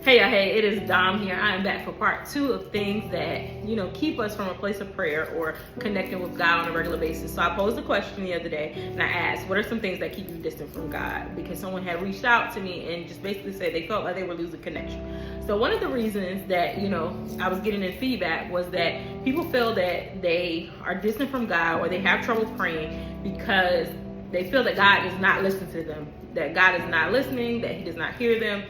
Hey, hey, it is Dom here. I am back for part 2 of things that, keep us from a place of prayer or connecting with God on a regular basis. So I posed a question the other day and I asked, what are some things that keep you distant from God? Because someone had reached out to me and just basically said they felt like they were losing connection. So one of the reasons that, I was getting in feedback was that people feel that they are distant from God or they have trouble praying because they feel that God is not listening to them, that God is not listening, that he does not hear them.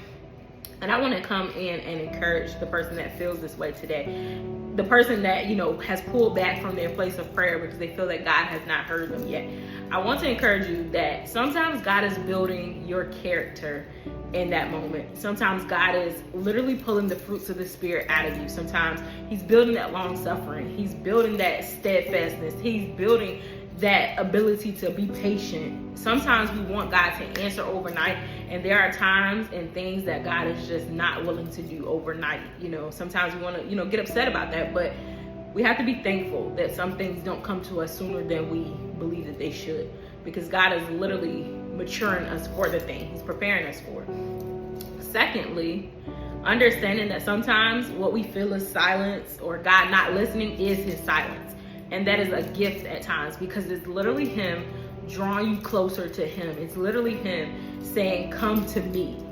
And I want to come in and encourage the person that feels this way today. The person that, has pulled back from their place of prayer because they feel that God has not heard them yet. I want to encourage you that sometimes God is building your character in that moment. Sometimes God is literally pulling the fruits of the Spirit out of you. Sometimes he's building that long suffering. He's building that steadfastness. He's building that ability to be patient. Sometimes we want God to answer overnight, and there are times and things that God is just not willing to do overnight. Sometimes we want to, get upset about that, but we have to be thankful that some things don't come to us sooner than we believe that they should, because God is literally maturing us for the thing. He's preparing us for it. Secondly, understanding that sometimes what we feel is silence or God not listening is his silence. And that is a gift at times, because it's literally him drawing you closer to him. It's literally him saying, come to me,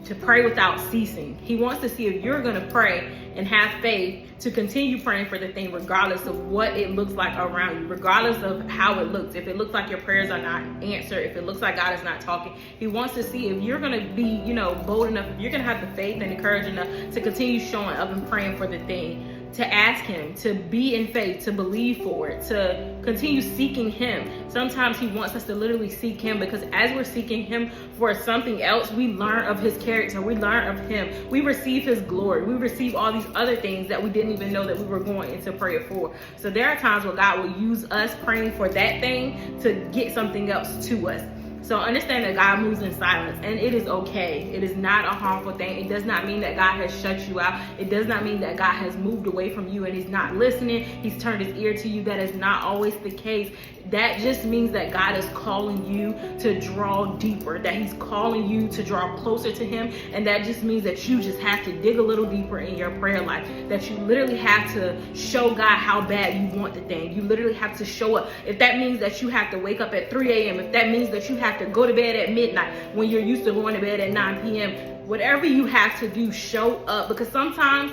to pray without ceasing. He wants to see if you're going to pray and have faith to continue praying for the thing, regardless of what it looks like around you, regardless of how it looks. If it looks like your prayers are not answered, if it looks like God is not talking, he wants to see if you're going to be, bold enough, if you're going to have the faith and the courage enough to continue showing up and praying for the thing, to ask him, to be in faith, to believe for it, to continue seeking him. Sometimes he wants us to literally seek him, because as we're seeking him for something else, we learn of his character, we learn of him, we receive his glory, we receive all these other things that we didn't even know that we were going into prayer for. So there are times where God will use us praying for that thing to get something else to us. So understand that God moves in silence, and it is okay. It is not a harmful thing. It does not mean that God has shut you out. It does not mean that God has moved away from you and he's not listening. He's turned his ear to you. That is not always the case. That just means that God is calling you to draw deeper, that he's calling you to draw closer to him. And that just means that you just have to dig a little deeper in your prayer life, that you literally have to show God how bad you want the thing. You literally have to show up. If that means that you have to wake up at 3 a.m., if that means that you have to go to bed at midnight when you're used to going to bed at 9 p.m., whatever you have to do, show up. Because sometimes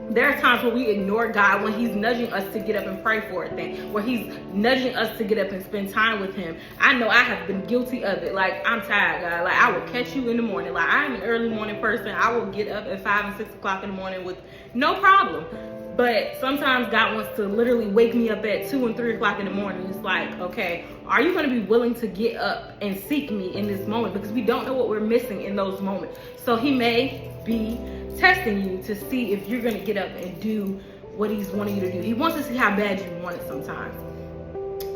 there are times where we ignore God when he's nudging us to get up and pray for a thing, where he's nudging us to get up and spend time with him. I know I have been guilty of it. Like, I'm tired, God. Like, I will catch you in the morning. Like, I am an early morning person. I will get up at 5 and 6 o'clock in the morning with no problem. But sometimes God wants to literally wake me up at 2 and 3 o'clock in the morning. It's like, okay, are you going to be willing to get up and seek me in this moment? Because we don't know what we're missing in those moments. So he may be testing you to see if you're going to get up and do what he's wanting you to do. He wants to see how bad you want it sometimes.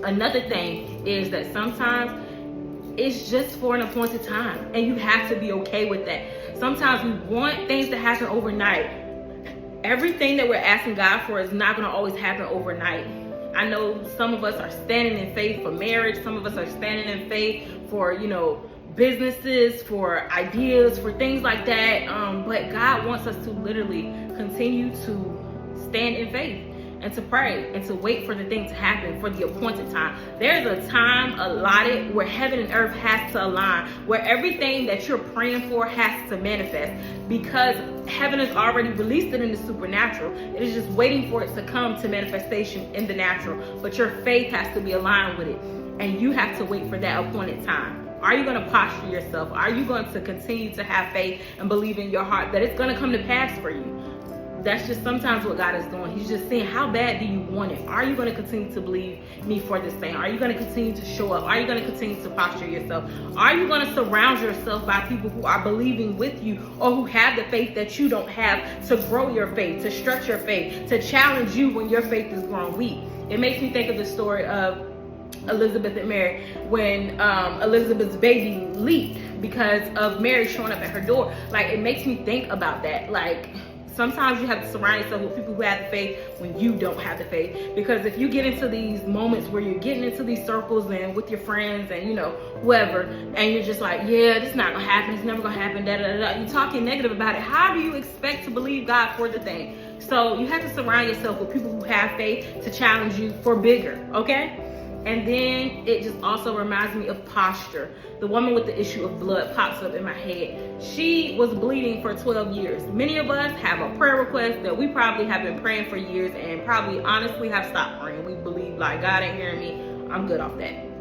Another thing is that sometimes it's just for an appointed time, and you have to be okay with that. Sometimes we want things to happen overnight. Everything that we're asking God for is not going to always happen overnight. I know some of us are standing in faith for marriage. Some of us are standing in faith for, businesses, for ideas, for things like that. But God wants us to literally continue to stand in faith and to pray and to wait for the thing to happen for the appointed time. There's a time allotted where heaven and earth has to align, where everything that you're praying for has to manifest, because heaven has already released it in the supernatural. It is just waiting for it to come to manifestation in the natural. But your faith has to be aligned with it, and you have to wait for that appointed time. Are you going to posture yourself? Are you going to continue to have faith and believe in your heart that it's going to come to pass for you? That's just sometimes what God is doing. He's just saying, how bad do you want it? Are you going to continue to believe me for this thing? Are you going to continue to show up? Are you going to continue to posture yourself? Are you going to surround yourself by people who are believing with you, or who have the faith that you don't have, to grow your faith, to stretch your faith, to challenge you when your faith is growing weak? It makes me think of the story of Elizabeth and Mary, when Elizabeth's baby leaped because of Mary showing up at her door. Like, it makes me think about that. Like, Sometimes you have to surround yourself with people who have the faith when you don't have the faith. Because if you get into these moments where you're getting into these circles and with your friends and, you know, whoever, and you're just like, yeah, this is not gonna happen, it's never gonna happen, da da da, you're talking negative about it. How do you expect to believe God for the thing? So you have to surround yourself with people who have faith to challenge you for bigger, okay? And then it just also reminds me of posture. The woman with the issue of blood pops up in my head. She was bleeding for 12 years. Many of us have a prayer request that we probably have been praying for years and probably honestly have stopped praying. We believe like, God ain't hearing me, I'm good off that.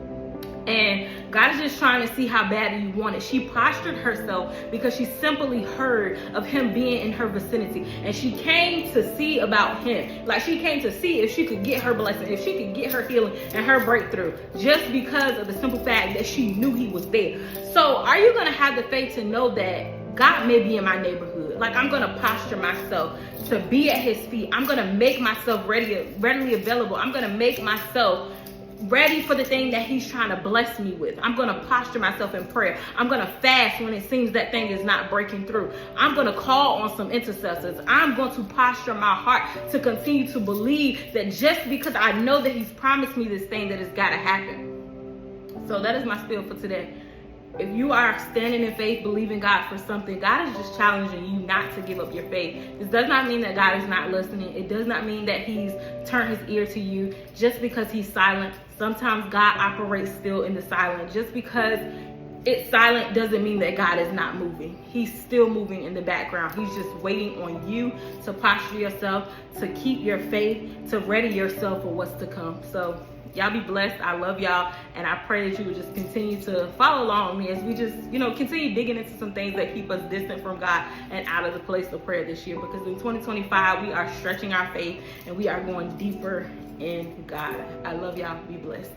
And God is just trying to see how bad you want it. She postured herself because she simply heard of him being in her vicinity. And she came to see about him. Like, she came to see if she could get her blessing, if she could get her healing and her breakthrough, just because of the simple fact that she knew he was there. So are you going to have the faith to know that God may be in my neighborhood? Like, I'm going to posture myself to be at his feet. I'm going to make myself readily available. I'm going to make myself ready for the thing that he's trying to bless me with. I'm going to posture myself in prayer. I'm going to fast when it seems that thing is not breaking through. I'm going to call on some intercessors. I'm going to posture my heart to continue to believe that just because I know that he's promised me this thing, that it's got to happen. So that is my spiel for today. If you are standing in faith, believing God for something, God is just challenging you not to give up your faith. This does not mean that God is not listening. It does not mean that he's turned his ear to you just because he's silent. Sometimes God operates still in the silence. Just because it's silent doesn't mean that God is not moving. He's still moving in the background. He's just waiting on you to posture yourself, to keep your faith, to ready yourself for what's to come. So y'all be blessed. I love y'all. And I pray that you would just continue to follow along with me as we just, continue digging into some things that keep us distant from God and out of the place of prayer this year. Because in 2025, we are stretching our faith and we are going deeper in God. I love y'all. Be blessed.